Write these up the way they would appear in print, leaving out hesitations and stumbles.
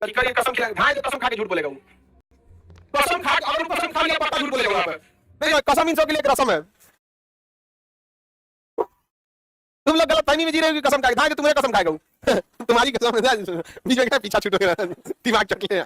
कि करिए कसम खिला भाई तो कसम खा के झूठ बोलेगा वो। कसम खा अगर कसम खा लिया पक्का झूठ बोलेगा वहां पे। नहीं कसम इंसान के लिए एक रस्म है। तुम लोग गलत फहमी में जी रहे हो कि कसम खाएगा, तुम्हें कसम खाएगा तुम्हारी कसम बीच में पीछा छूट गया दिमाग चकले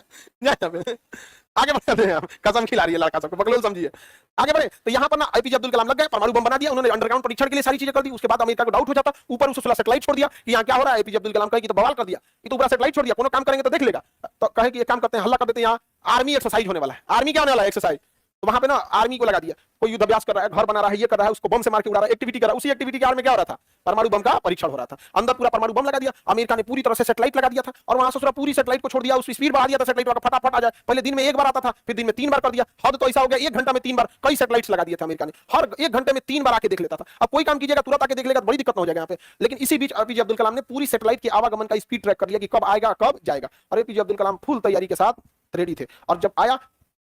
आगे बढ़ते हैं। कसम खिला रही है लड़का सबको बकलोल समझिए। आगे बढ़े तो यहाँ पर ना एपीजे अब्दुल कलाम लग गए, परमाणु बम बना दिया उन्होंने, अंडरग्राउंड परीक्षण के लिए सारी चीजें कर दी। उसके बाद अमेरिका को डाउट हो जाता, ऊपर उसने सैटेलाइट छोड़ दिया कि यहाँ क्या हो रहा है। एपीजे अब्दुल कलाम कहे कि तो बवाल कर दिया, ये तो ऊपर सैटेलाइट छोड़ दिया, कोनो काम करेंगे तो देख लेगा। तो कहे कि एक काम करते हैं, हल्ला कर देते हैं, यहाँ आर्मी एक्सरसाइज होने वाला है। आर्मी क्या होने वाला है? एक्सरसाइज। तो वहां पे ना आर्मी को लगा दिया, कोई युद्ध अभ्यास कर रहा है, घर बना रहा है, ये कर रहा है, उसको बम से मार के उड़ा रहा है, एक्टिविटी कर रहा है। उसी एक्टिविटी के आड़ में क्या हो रहा था? परमाणु बम का परीक्षण हो रहा था। अंदर पूरा परमाणु बम लगा दिया, अमेरिका ने पूरी तरह से सैटेलाइट लगा दिया था और वहां से पूरी सैटेलाइट को छोड़ दिया, उसकी स्पीड बढ़ा दिया था, सैटेलाइट फटाफट आ जाए। पहले दिन में एक बार आता था, फिर दिन में 3 बार कर दिया। हद तो ऐसा हो गया 1 घंटा में 3 बार कई सैटेलाइट्स लगा दिए थे अमेरिका ने, हर 1 घंटे में 3 बार आके देख लेता था। अब कोई काम कीजिएगा तुरंत आके देख लेगा तो बड़ी दिक्कत हो जाएगा यहाँ पे। लेकिन इसी बीच एपीजे अब्दुल कलाम ने पूरी सैटेलाइट के आवागमन का स्पीड ट्रैक कर लिया कि कब आएगा कब जाएगा, और एपीजे अब्दुल कलाम फुल तैयारी के साथ रेडी थे। और जब आया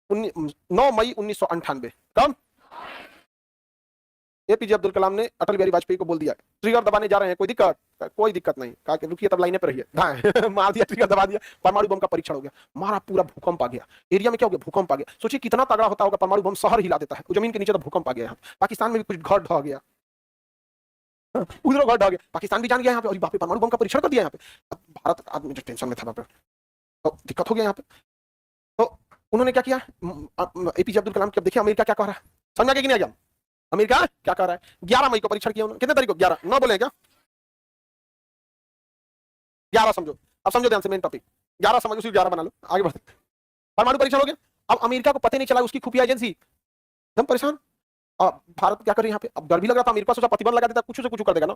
9 मई 1998 कब एपीजे अब्दुल कलाम ने अटल बिहारी वाजपेयी को बोल दिया ट्रिगर दबाने जा रहे हैं, कोई दिक्कत? कोई दिक्कत नहीं, कहा कि रुकिए तब लाइने पर रहिए। मार दिया, ट्रिगर दबा दिया, परमाणु बम का परीक्षण हो गया। मारा, पूरा भूकंप आ गया एरिया में। क्या हो गया? भूकंप आ गया। सोचिए कितना तगड़ा होता होगा, परमाणु बम शहर हिला देता है, जमीन के नीचे तो भूकंप आ गया। पाकिस्तान में भी कुछ घर ढह गया, उधर घर ढह गया, पाकिस्तान भी जान गया यहाँ पे, और बाप रे परमाणु बम का परीक्षण कर दिया यहाँ पे। भारत आदमी जो टेंशन में था वहां पे, तो दिक्कत हो गया यहाँ पे। तो उन्होंने क्या किया, एपीजे अब्दुल कलाम, देखिए अमेरिका क्या कह रहा है, समझा कि नहीं आया? अमेरिका क्या कर रहा है? 11 मई को परीक्षण किया उन्होंने। कितने तारीख को? 11 ना बोले क्या? 11 समझो, अब समझो ध्यान से मेन टॉपिक। 11 समझो, सिर्फ 11 बना लो, आगे बढ़ते। परमाणु परीक्षण हो गया। अब अमेरिका को पता नहीं चला, उसकी खुफिया एजेंसी एकदम परेशान। अब भारत क्या करे यहाँ पे? अब डर भी लग रहा था, अमेरिका सोचा प्रतिबंध लगा देता, कुछ से कुछ कर देगा ना।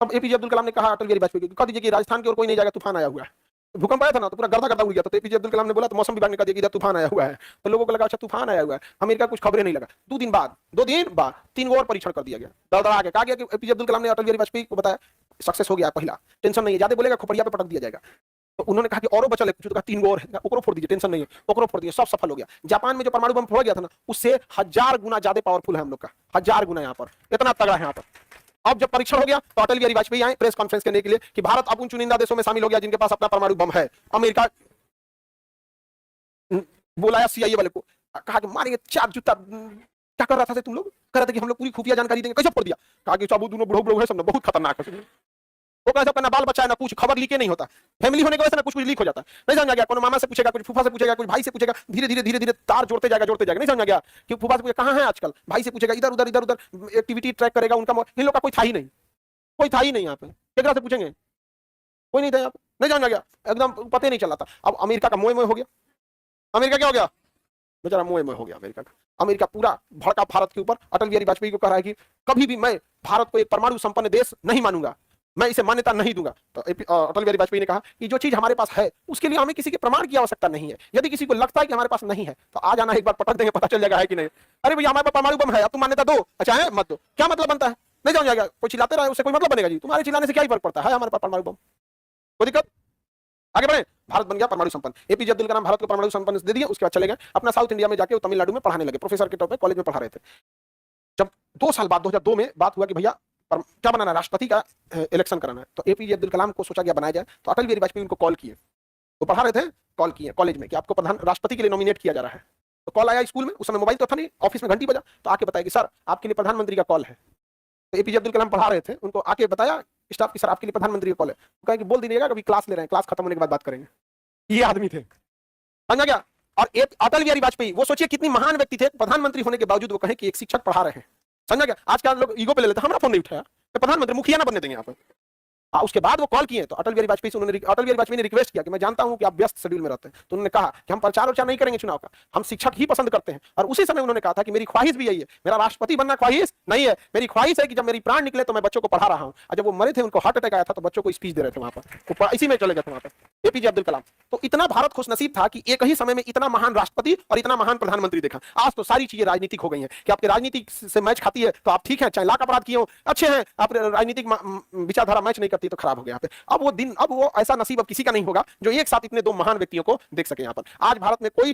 अब एपीजे अब्दुल कलाम ने कहा अटल बिहारी वाजपेयी को, कह दीजिए कि राजस्थान की ओर कोई नहीं जाएगा, तूफान आया हुआ है। भूकंप आया था ना तो पूरा गर्दा गर्दा उड़ गया। तो एपीजे अब्दुल कलाम ने बोला, तो मौसम विभाग ने कहा दिया कि इधर तूफान आया हुआ है। तो लोगों को लगा अच्छा तूफान आया हुआ है, अमेरिका कुछ खबरें नहीं लगा। 2 दिन बाद 3 और परीक्षण कर दिया गया, दौड़ा के कहा गया कि एपीजे अब्दुल कलाम ने अटल बिहारी वाजपेयी को बताया सक्सेस हो गया पहला, टेंशन नहीं है, ज्यादा बोलेगा खोपड़िया पे पटक दिया जाएगा। तो उन्होंने कहा कि और बचल है कुछ, तो कहा 3 और है, ओकरो फोड़ दीजिए, टेंशन नहीं है, ओकरो फोड़ दिए, सब सफल हो गया। जापान में जो परमाणु बम फोड़ा गया था ना, उससे 1000 गुना ज्यादा पावरफुल है हम लोग का, 1000 गुना यहाँ पर, इतना तगड़ा है यहाँ पर। अब जब परीक्षण हो गया तो अटल बिहारी वाजपेयी आए प्रेस कॉन्फ्रेंस करने के लिए कि भारत अब उन चुनिंदा देशों में शामिल हो गया जिनके पास अपना परमाणु बम है। अमेरिका बुलाया सीआईए वाले को, कहा कि मारेंगे 4 जूता। क्या कर रहा था तुम लोग? कर रहे थे कि हम लोग पूरी खुफिया जानकारी देंगे, कैसे फोड़ दिया? कहा कि साबू दोनों बुढ़ो है, सब बहुत खतरनाक है। वो कैसे अपना बाल बच्चा है ना, कुछ खबर लीक नहीं होता, फैमिली होने की वजह से ना कुछ लीक हो जाता है। नहीं समझा गया? कोनो मामा से पूछेगा, कुछ फूफा से पूछेगा, कुछ भाई से पूछेगा, धीरे धीरे धीरे धीरे तार जोड़ते जाएगा। नहीं समझा गया कि फूफा से पूछेगा कहाँ है आजकल, भाई से पूछेगा, इधर उधर एक्टिविटी ट्रैक करेगा उनका। इन लोग का कोई था ही नहीं, कोई था ही नहीं यहाँ पे, एक से पूछेंगे कोई नहीं था यहाँ पे। नहीं समझा गया? एकदम पता नहीं चला था। अब अमेरिका का मोह मोह हो गया। अमेरिका क्या हो गया? बेचारा मोह मोह हो गया अमेरिका का। अमेरिका पूरा भड़का भारत के ऊपर। अटल बिहारी वाजपेयी को कह रहा है कि कभी भी मैं भारत को एक परमाणु संपन्न देश नहीं मानूंगा, मैं इसे मान्यता नहीं दूंगा। तो अटल बिहारी वाजपेयी ने कहा कि जो चीज हमारे पास है उसके लिए हमें किसी के प्रमाण की आवश्यकता नहीं है। यदि किसी को लगता है कि हमारे पास नहीं है तो आ जाना, एक बार पटक देंगे, पता चल जाएगा है कि नहीं। अरे भैया हमारे पास परमाणु बम है, अब तुम मान्यता दो, अच्छा है मत दो, क्या मतलब बनता है? नहीं समझ जाएगा? कोई चिल्लाते रहे उससे कोई मतलब बनेगा जी? तुम्हारे चिल्लाने से क्या ही फर्क पड़ता है, हमारे पास परमाणु बम, कोई दिक्कत? आगे बढ़े। भारत बन गया परमाणु संपन्न। एपीजे अब्दुल कलाम भारत को परमाणु संपन्न दे दिया। उसके बाद चले गए अपना साउथ इंडिया में, जाके तमिलनाडु में पढ़ाने लगे, प्रोफेसर के तौर पे कॉलेज में पढ़ा रहे थे। जब 2 साल बाद 2002 में बात हुआ कि भैया क्या बनाना है, राष्ट्रपति का इलेक्शन कराना है, तो एपीजे अब्दुल कलाम को सोचा गया बनाया जाए। तो अटल बिहारी वाजपेयी उनको कॉल किए, वो पढ़ा रहे थे, कॉल किए कॉलेज में कि आपको प्रधान राष्ट्रपति के लिए नॉमिनेट किया जा रहा है। तो कॉल आया स्कूल में, उस समय मोबाइल तो था नहीं, ऑफिस में घंटी बजा, तो आके बताया कि सर आपके लिए प्रधानमंत्री का कॉल है। तो एपीजे अब्दुल कलाम पढ़ा रहे थे, उनको आके बताया स्टाफ की सर आपके लिए प्रधानमंत्री का कॉल है। तो कहा कि बोल दीजिएगा कभी क्लास ले रहे हैं, क्लास खत्म होने के बाद बात करेंगे। ये आदमी थे, समझा गया? और एक अटल बिहारी वाजपेयी, वो सोचिए कितनी महान व्यक्ति थे, प्रधानमंत्री होने के बावजूद वो कहे कि एक शिक्षक पढ़ा रहे हैं। समझा गया? आजकल लोग ईगो पे ले लेते हैं, हमारा फोन नहीं उठाया, प्रधानमंत्री मुखिया ना बनने देंगे यहाँ पे। उसके बाद वो कॉल किए तो अटल बिहारी वाजपेयी ने रिक्वेस्ट किया कि मैं जानता हूं कि आप व्यस्त शेड्यूल में रहते हैं, तो उन्होंने कहा कि हम प्रचार नहीं करेंगे चुनाव का, हम शिक्षक ही पसंद करते हैं। और उसी समय उन्होंने कहा था कि मेरी ख्वाहिश भी यही है, मेरा राष्ट्रपति बनना ख्वाहिश नहीं है, मेरी ख्वाहिश है कि जब मेरी प्राण निकले तो मैं बच्चों को पढ़ा रहा हूं। और जब वो मरे थे, उनको हार्ट अटैक आया था, तो बच्चों को स्पीच दे रहे थे वहां पर, इसी में चले गए थे वहां पर एपीजे अब्दुल कलाम। तो इतना भारत खुशनसीब था कि एक ही समय में इतना महान राष्ट्रपति और इतना महान प्रधानमंत्री देखा। आज तो सारी चीजें राजनीतिक हो गई हैं कि आपकी राजनीति से मैच खाती है तो आप ठीक है, चाहे लाख अपराध किए हो अच्छे हैं, आप राजनीतिक विचारधारा मैच नहीं करती तो खराब हो गया। अब वो दिन, अब वो ऐसा नसीब अब किसी का नहीं होगा जो एक साथ इतने 2 महान व्यक्तियों को देख सके यहाँ पर। आज भारत में कोई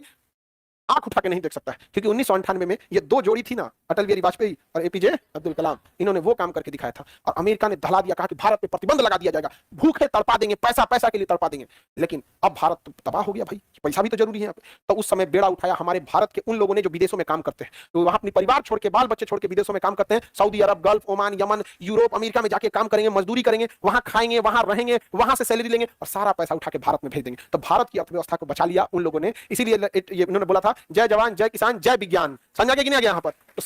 आंख उठा के नहीं देख सकता है, क्योंकि 1998 में ये दो जोड़ी थी ना, अटल बिहारी वाजपेयी और एपीजे अब्दुल कलाम, इन्होंने वो काम करके दिखाया था। और अमेरिका ने धला दिया, कहा कि भारत पे प्रतिबंध लगा दिया जाएगा, भूखे तड़पा देंगे, पैसा पैसा के लिए तड़पा देंगे। लेकिन अब भारत तो तबाह हो गया भाई, पैसा भी तो जरूरी है यहाँ पे। तो उस समय बेड़ा उठाया हमारे भारत के उन लोगों ने जो विदेशों में काम करते हैं, तो वहां अपनी परिवार छोड़ के, बाल बच्चे छोड़ के विदेशों में काम करते हैं, Saudi Arab, Gulf, Oman, Yemen, Europe, America में जाके काम करेंगे, मजदूरी करेंगे, वहां खाएंगे, वहां रहेंगे, वहां से सैलरी लेंगे और सारा पैसा उठा के भारत में भेज देंगे। तो भारत की अर्थव्यवस्था को बचा लिया उन लोगों ने, इसीलिए इन्होंने बोला था जय जवान जय किसान जय विज्ञान। समझा के कि नहीं आ गया यहाँ पर? तो